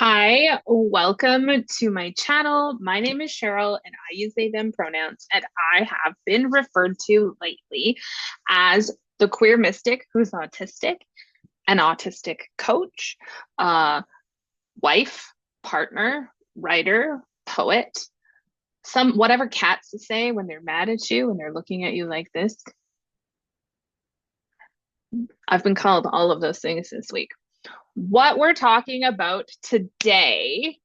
Hi, welcome to my channel. My name is Cheryl and I use they, them pronouns, and I have been referred to lately as the queer mystic who's autistic, an autistic coach, wife, partner, writer, poet, some whatever cats say when they're mad at you and they're looking at you like this. I've been called all of those things this week. What we're talking about today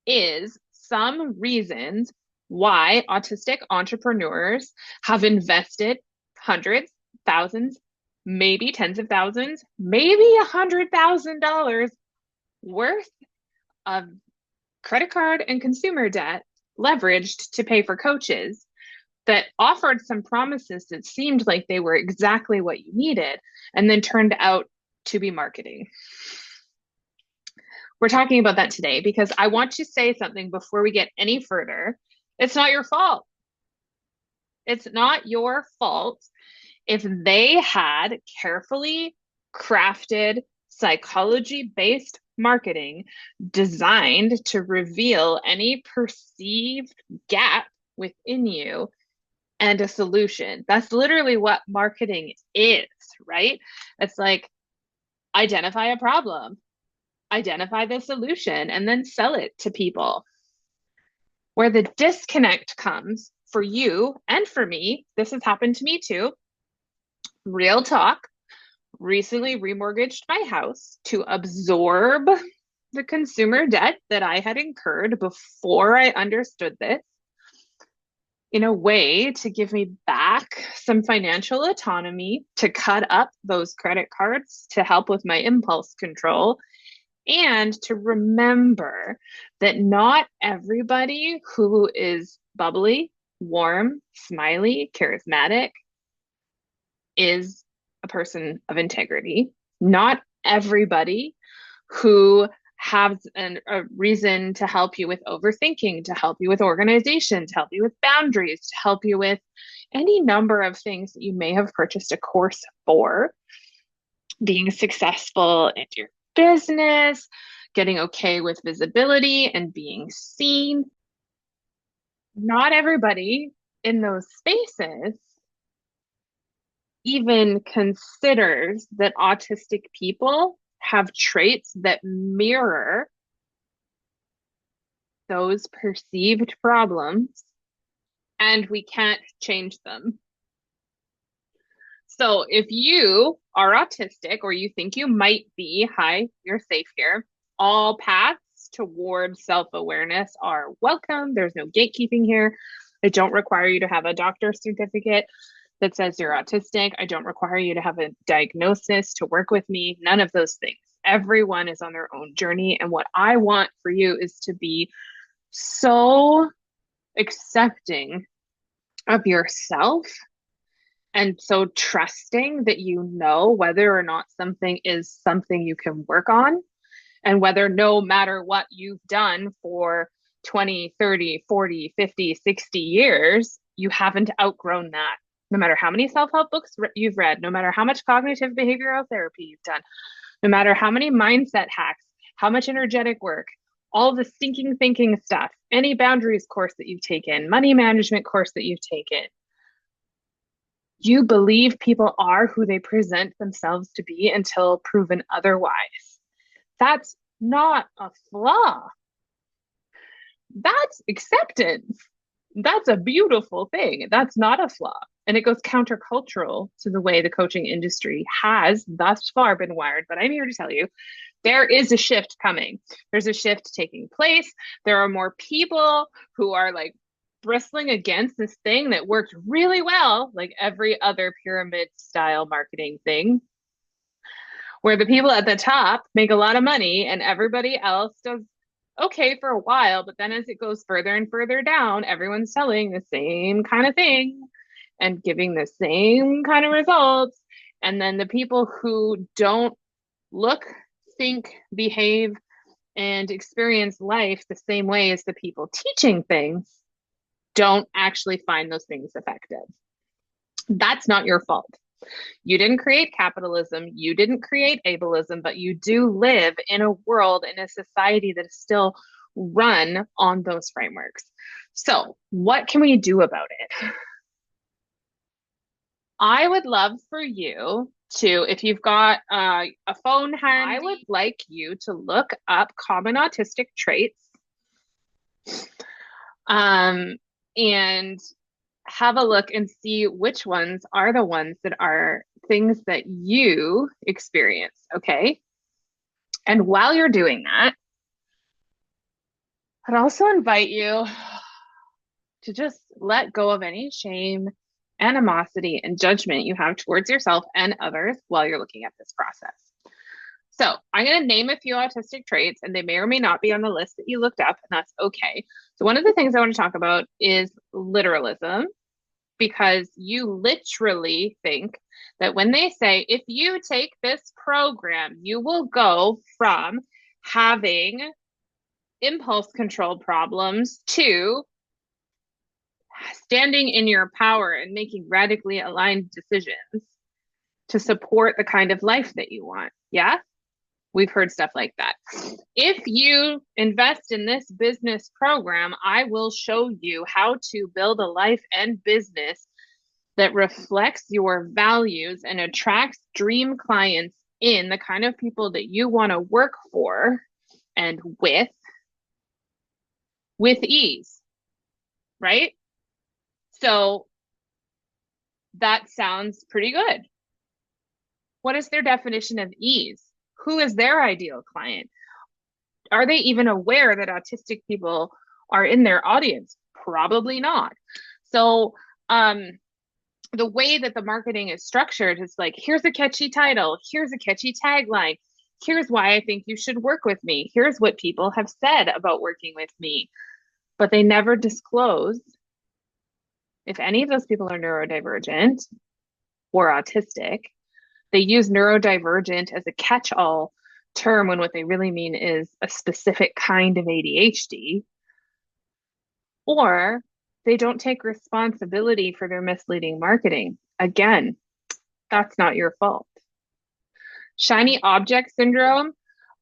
is some reasons why autistic entrepreneurs have invested hundreds, thousands, maybe tens of thousands, maybe $100,000 worth of credit card and consumer debt leveraged to pay for coaches that offered some promises that seemed like they were exactly what you needed and then turned out to be marketing. We're talking about that today because I want to say something before we get any further. It's not your fault. It's not your fault if they had carefully crafted psychology-based marketing designed to reveal any perceived gap within you and a solution. That's literally what marketing is, right? It's like identify a problem, identify the solution, and then sell it to people. Where the disconnect comes for you and for me, this has happened to me too. Real talk, recently remortgaged my house to absorb the consumer debt that I had incurred before I understood this, in a way to give me back some financial autonomy, to cut up those credit cards, to help with my impulse control, and to remember that not everybody who is bubbly, warm, smiley, charismatic is a person of integrity. Not everybody who has a reason to help you with overthinking, to help you with organization, to help you with boundaries, to help you with any number of things that you may have purchased a course for, being successful in your business, getting okay with visibility and being seen. Not everybody in those spaces even considers that autistic people have traits that mirror those perceived problems, and we can't change them. So if you are autistic or you think you might be, hi, you're safe here. All paths towards self-awareness are welcome. There's no gatekeeping here. I don't require you to have a doctor's certificate that says you're autistic. I don't require you to have a diagnosis to work with me. None of those things. Everyone is on their own journey. And what I want for you is to be so accepting of yourself and so trusting that you know whether or not something is something you can work on, and whether no matter what you've done for 20, 30, 40, 50, 60 years, you haven't outgrown that. No matter how many self-help books you've read, no matter how much cognitive behavioral therapy you've done, no matter how many mindset hacks, how much energetic work, all the stinking thinking stuff, any boundaries course that you've taken, money management course that you've taken, you believe people are who they present themselves to be until proven otherwise. That's not a flaw. That's acceptance. That's a beautiful thing. That's not a flaw. And it goes countercultural to the way the coaching industry has thus far been wired. But I'm here to tell you, there is a shift coming. There's a shift taking place. There are more people who are like bristling against this thing that worked really well, like every other pyramid style marketing thing, where the people at the top make a lot of money and everybody else does okay for a while. But then as it goes further and further down, everyone's selling the same kind of thing and giving the same kind of results. And then the people who don't look, think, behave, and experience life the same way as the people teaching things don't actually find those things effective. That's not your fault. You didn't create capitalism, you didn't create ableism, but you do live in a world, in a society that is still run on those frameworks. So, what can we do about it? I would love for you to, if you've got a phone handy, I would like you to look up common autistic traits, and have a look and see which ones are the ones that are things that you experience, okay? And while you're doing that, I'd also invite you to just let go of any shame, animosity, and judgment you have towards yourself and others while you're looking at this process. So I'm going to name a few autistic traits, and they may or may not be on the list that you looked up, and that's okay. So one of the things I want to talk about is literalism, because you literally think that when they say, if you take this program, you will go from having impulse control problems to standing in your power and making radically aligned decisions to support the kind of life that you want. Yeah? We've heard stuff like that. If you invest in this business program, I will show you how to build a life and business that reflects your values and attracts dream clients in the kind of people that you want to work for and with ease, right? So that sounds pretty good. What is their definition of ease? Who is their ideal client? Are they even aware that autistic people are in their audience? Probably not. So, the way that the marketing is structured is like, here's a catchy title, here's a catchy tagline, here's why I think you should work with me, here's what people have said about working with me. But they never disclose if any of those people are neurodivergent or autistic. They use neurodivergent as a catch-all term when what they really mean is a specific kind of ADHD, or they don't take responsibility for their misleading marketing. Again, that's not your fault. Shiny object syndrome.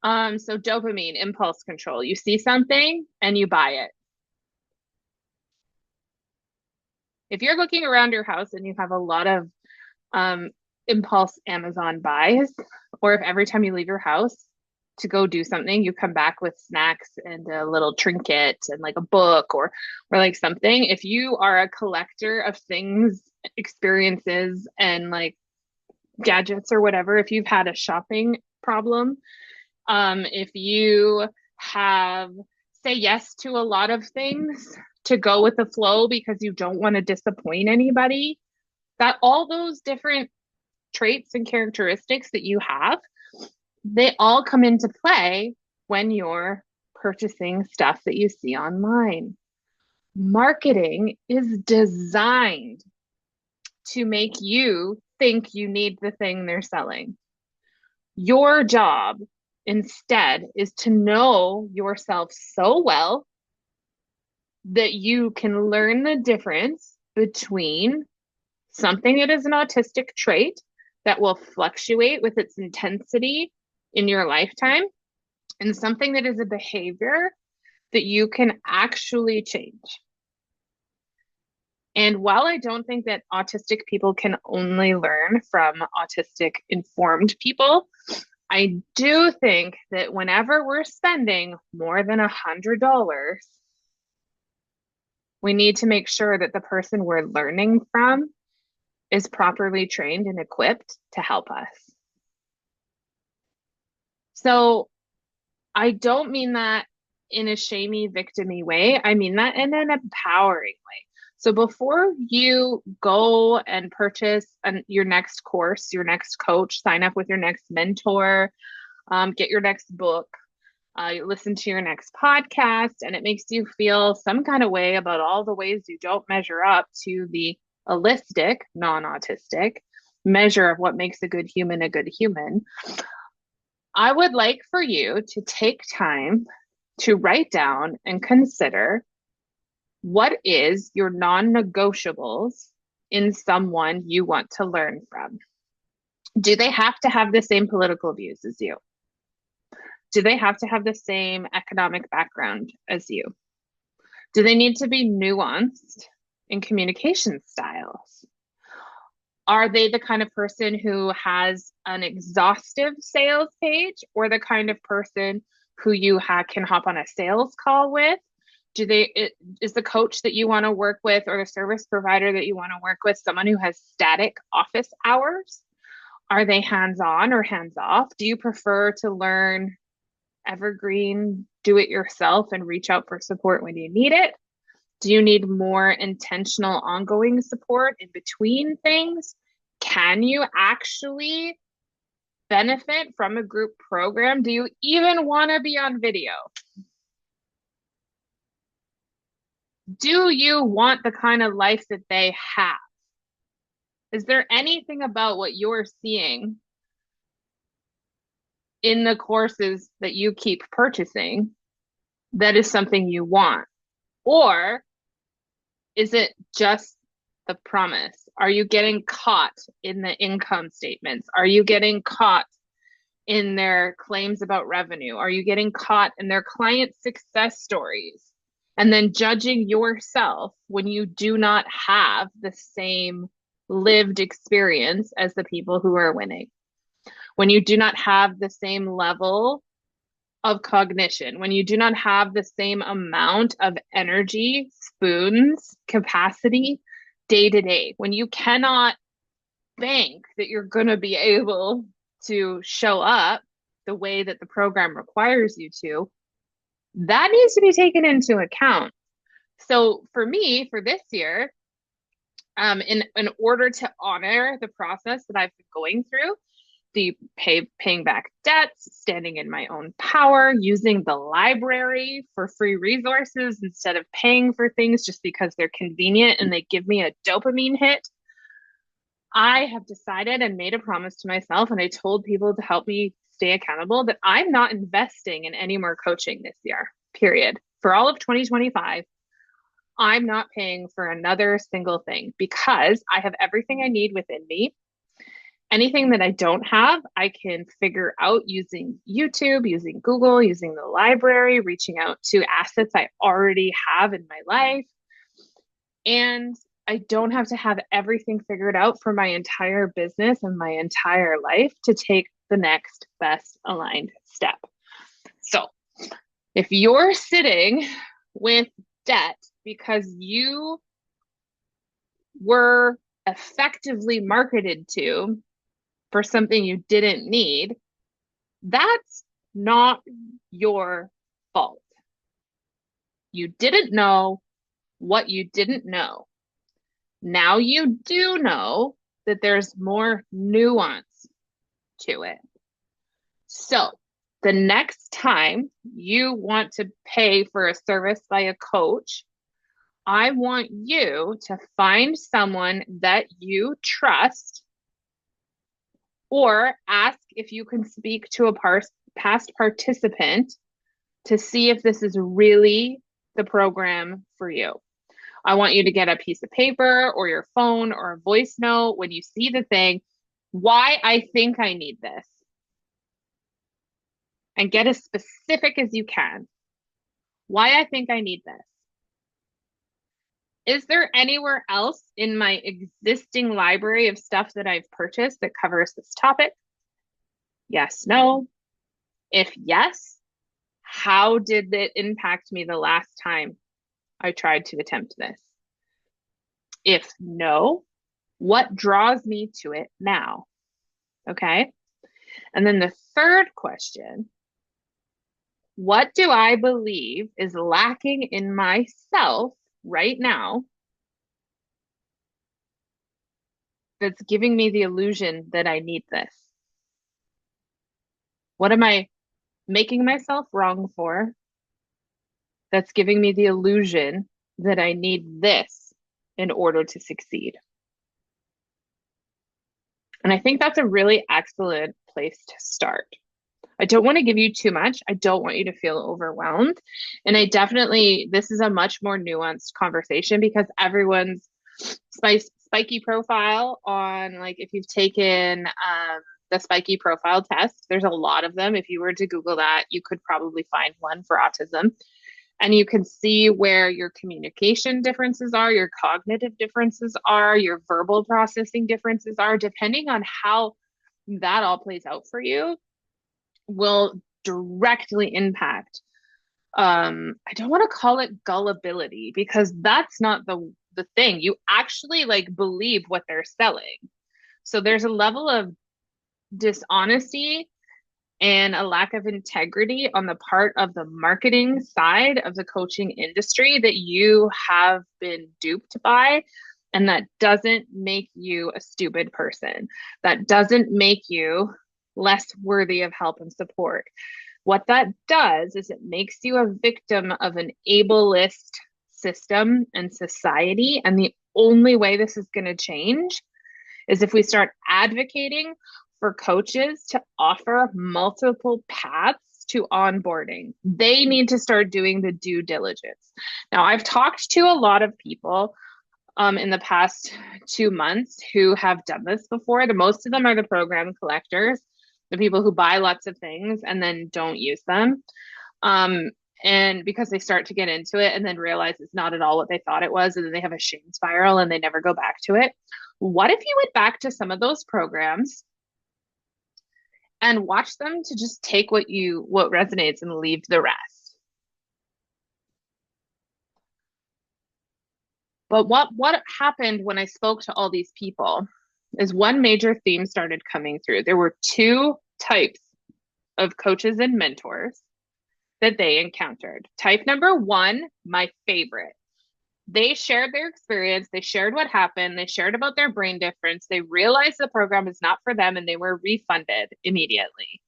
So dopamine, impulse control. You see something and you buy it. If you're looking around your house and you have a lot of impulse Amazon buys, or if every time you leave your house to go do something, you come back with snacks and a little trinket and like a book or like something. If you are a collector of things, experiences, and like gadgets or whatever, if you've had a shopping problem, if you have say yes to a lot of things to go with the flow because you don't want to disappoint anybody, that all those different traits and characteristics that you have, they all come into play when you're purchasing stuff that you see online. Marketing is designed to make you think you need the thing they're selling. Your job instead is to know yourself so well that you can learn the difference between something that is an autistic trait that will fluctuate with its intensity in your lifetime and something that is a behavior that you can actually change. And while I don't think that autistic people can only learn from autistic informed people, I do think that whenever we're spending more than $100, we need to make sure that the person we're learning from is properly trained and equipped to help us. So I don't mean that in a shamey, victimy way. I mean that in an empowering way. So before you go and purchase your next course, your next coach, sign up with your next mentor, get your next book, listen to your next podcast, and it makes you feel some kind of way about all the ways you don't measure up to the holistic, non-autistic measure of what makes a good human, I would like for you to take time to write down and consider what is your non-negotiables in someone you want to learn from. Do they have to have the same political views as you? Do they have to have the same economic background as you? Do they need to be nuanced in communication styles? Are they the kind of person who has an exhaustive sales page, or the kind of person who you can hop on a sales call with? Is the coach that you want to work with, or the service provider that you want to work with, someone who has static office hours? Are they hands-on or hands-off? Do you prefer to learn evergreen, do it yourself, and reach out for support when you need it? Do you need more intentional, ongoing support in between things? Can you actually benefit from a group program? Do you even want to be on video? Do you want the kind of life that they have? Is there anything about what you're seeing in the courses that you keep purchasing that is something you want? Or is it just the promise? Are you getting caught in the income statements? Are you getting caught in their claims about revenue? Are you getting caught in their client success stories? And then judging yourself when you do not have the same lived experience as the people who are winning, when you do not have the same level of cognition, when you do not have the same amount of energy, spoons, capacity day to day, when you cannot bank that you're going to be able to show up the way that the program requires you to, that needs to be taken into account. So for me, for this year, in order to honor the process that I've been going through, paying back debts, standing in my own power, using the library for free resources instead of paying for things just because they're convenient and they give me a dopamine hit, I have decided and made a promise to myself, and I told people to help me stay accountable, that I'm not investing in any more coaching this year, period. For all of 2025, I'm not paying for another single thing because I have everything I need within me. Anything that I don't have, I can figure out using YouTube, using Google, using the library, reaching out to assets I already have in my life. And I don't have to have everything figured out for my entire business and my entire life to take the next best aligned step. So if you're sitting with debt because you were effectively marketed to for something you didn't need, that's not your fault. You didn't know what you didn't know. Now you do know that there's more nuance to it. So the next time you want to pay for a service by a coach, I want you to find someone that you trust, or ask if you can speak to a past participant to see if this is really the program for you. I want you to get a piece of paper or your phone or a voice note when you see the thing, why I think I need this, and get as specific as you can. Why I think I need this. Is there anywhere else in my existing library of stuff that I've purchased that covers this topic? Yes, no. If yes, how did it impact me the last time I tried to attempt this? If no, what draws me to it now? Okay. And then the third question, what do I believe is lacking in myself right now that's giving me the illusion that I need this? What am I making myself wrong for that's giving me the illusion that I need this in order to succeed? And I think that's a really excellent place to start. I don't want to give you too much. I don't want you to feel overwhelmed. And this is a much more nuanced conversation because everyone's spiky profile on, like, if you've taken the spiky profile test, there's a lot of them. If you were to Google that, you could probably find one for autism. And you can see where your communication differences are, your cognitive differences are, your verbal processing differences are, depending on how that all plays out for you, will directly impact. I don't want to call it gullibility, because that's not the thing. You actually like believe what they're selling. So there's a level of dishonesty and a lack of integrity on the part of the marketing side of the coaching industry that you have been duped by. And that doesn't make you a stupid person. That doesn't make you less worthy of help and support. What that does is it makes you a victim of an ableist system and society. And the only way this is going to change is if we start advocating for coaches to offer multiple paths to onboarding. They need to start doing the due diligence. Now, I've talked to a lot of people in the past 2 months who have done this before. The most of them are the program collectors, the people who buy lots of things and then don't use them. And because they start to get into it and then realize it's not at all what they thought it was, and then they have a shame spiral and they never go back to it. What if you went back to some of those programs and watch them to just take what resonates and leave the rest? But what happened when I spoke to all these people is one major theme started coming through. There were two types of coaches and mentors that they encountered. Type number one, my favorite. They shared their experience. They shared what happened. They shared about their brain difference. They realized the program is not for them and they were refunded immediately.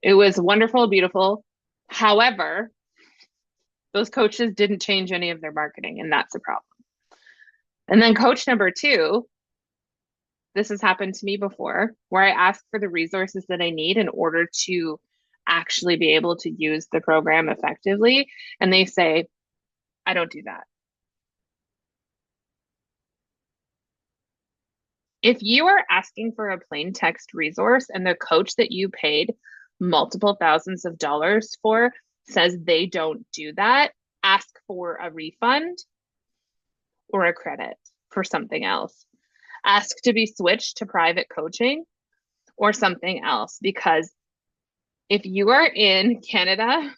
It was wonderful, beautiful. However, those coaches didn't change any of their marketing, and that's a problem. And then coach number two, this has happened to me before, where I ask for the resources that I need in order to actually be able to use the program effectively. And they say, I don't do that. If you are asking for a plain text resource and the coach that you paid multiple thousands of dollars for says they don't do that, ask for a refund or a credit for something else. Ask to be switched to private coaching or something else, because if you are in Canada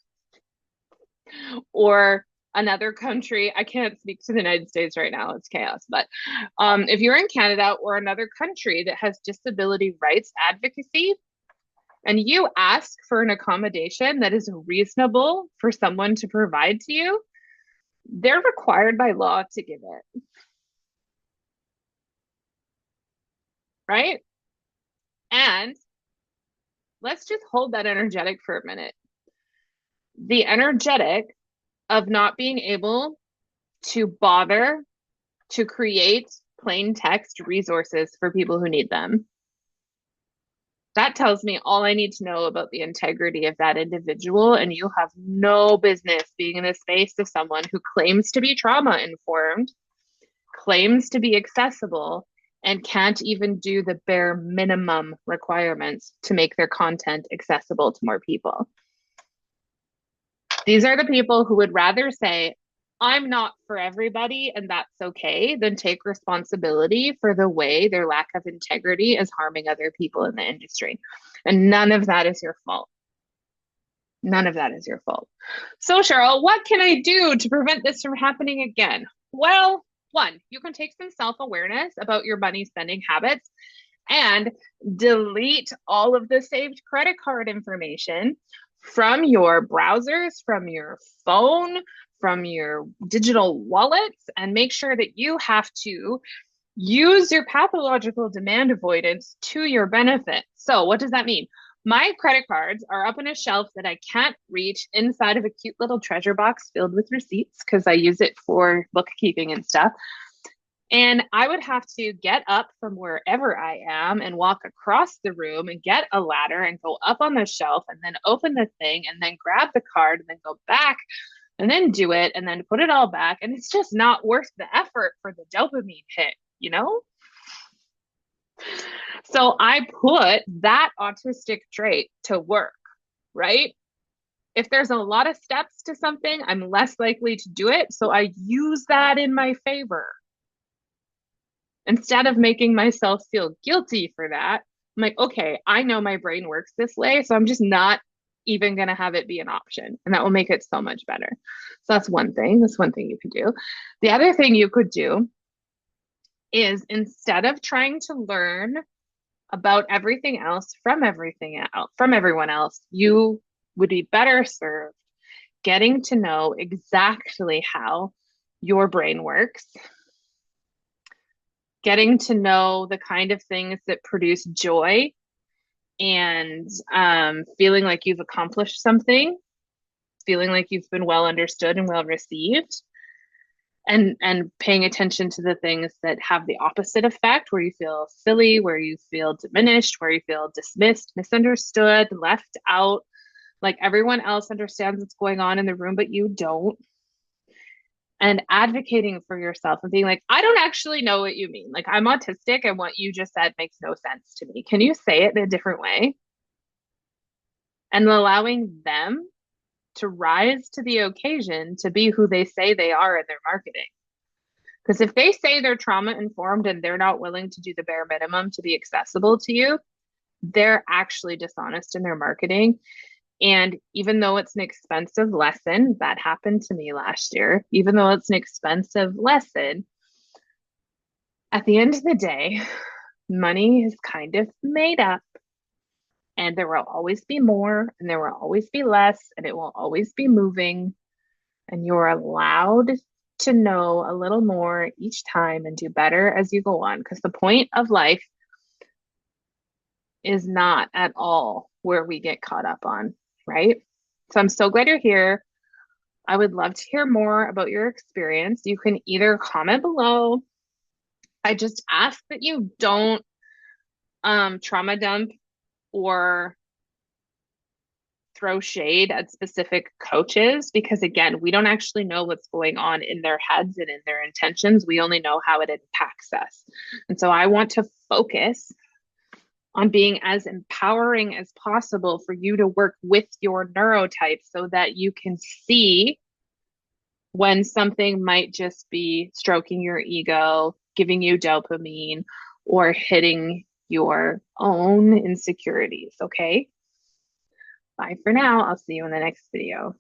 or another country, I can't speak to the United States right now, it's chaos, but if you're in Canada or another country that has disability rights advocacy, and you ask for an accommodation that is reasonable for someone to provide to you, they're required by law to give it. Right? And let's just hold that energetic for a minute. The energetic of not being able to bother to create plain text resources for people who need them. That tells me all I need to know about the integrity of that individual. And you have no business being in the space of someone who claims to be trauma informed, claims to be accessible, and can't even do the bare minimum requirements to make their content accessible to more people. These are the people who would rather say, I'm not for everybody, and that's okay, than take responsibility for the way their lack of integrity is harming other people in the industry. And none of that is your fault. None of that is your fault. So, Cheryl, what can I do to prevent this from happening again? Well, one, you can take some self-awareness about your money spending habits and delete all of the saved credit card information from your browsers, from your phone, from your digital wallets, and make sure that you have to use your pathological demand avoidance to your benefit. So what does that mean? My credit cards are up on a shelf that I can't reach inside of a cute little treasure box filled with receipts because I use it for bookkeeping and stuff. And I would have to get up from wherever I am and walk across the room and get a ladder and go up on the shelf and then open the thing and then grab the card and then go back and then do it and then put it all back. And it's just not worth the effort for the dopamine hit, you know? So I put that autistic trait to work, right? If there's a lot of steps to something, I'm less likely to do it. So I use that in my favor. Instead of making myself feel guilty for that, I'm like, okay, I know my brain works this way. So I'm just not even going to have it be an option. And that will make it so much better. So that's one thing. That's one thing you could do. The other thing you could do is instead of trying to learn about everything else from everyone else, you would be better served getting to know exactly how your brain works, getting to know the kind of things that produce joy and feeling like you've accomplished something, feeling like you've been well understood and well received, and paying attention to the things that have the opposite effect, where you feel silly, where you feel diminished, where you feel dismissed, misunderstood, left out, like everyone else understands what's going on in the room but you don't, and advocating for yourself and being like, I don't actually know what you mean, like I'm autistic and what you just said makes no sense to me, can you say it in a different way? And allowing them to rise to the occasion to be who they say they are in their marketing. Because if they say they're trauma informed and they're not willing to do the bare minimum to be accessible to you, they're actually dishonest in their marketing. And even though it's an expensive lesson, that happened to me last year, even though it's an expensive lesson, at the end of the day, money is kind of made up. And there will always be more, and there will always be less, and it will always be moving. And you're allowed to know a little more each time and do better as you go on. Because the point of life is not at all where we get caught up on, right? So I'm so glad you're here. I would love to hear more about your experience. You can either comment below. I just ask that you don't trauma dump or throw shade at specific coaches, because again, we don't actually know what's going on in their heads and in their intentions. We only know how it impacts us. And so I want to focus on being as empowering as possible for you to work with your neurotype so that you can see when something might just be stroking your ego, giving you dopamine, or hitting your own insecurities. Okay. Bye for now. I'll see you in the next video.